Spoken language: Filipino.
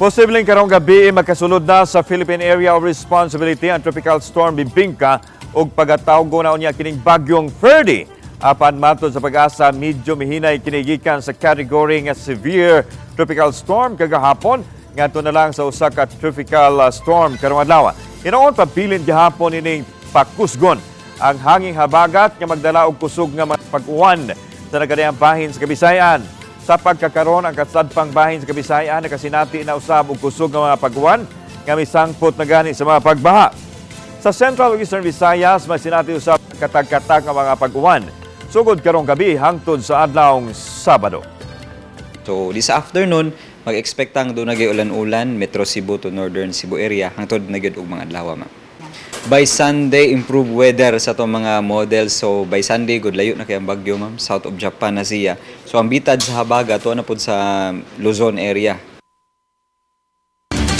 Posibleng karong gabi magkasulod na sa Philippine Area of Responsibility ang Tropical Storm Bibingka ug pagatawgo na unya kining bagyong Ferdy. Apan matod sa pag-asa, medyo mihinay kinigikan sa category nga severe tropical storm kagahapon ngadto na lang sa usa ka tropical storm karong adlaw. Hinoon pabilin gihapon ining pakusgon ang hanging habagat nga magdala og kusog nga pag-uwan sa nagadayang bahin sa Kabisayan. Sa pagkakaroon ang kasadpang bahin sa Kabisayan nakasinati na usab og kusog nga mga pag-uwan nga misangpot na gani sa mga pagbaha. Sa Central ug Eastern Visayas may sinati usab katag-katag nga mga pag-uwan sugod karong gabi hangtod sa adlawng Sabado. So, this afternoon, mag-expect ang doon nagay ulan-ulan, Metro Cebu to Northern Cebu area, hangtod na gyud og mga adlaw, ma'am. By Sunday, improve weather sa itong mga models. So, by Sunday, good layo na kayang bagyo, ma'am. South of Japan na siya. So, ang bitad sa habaga, ito na po sa Luzon area.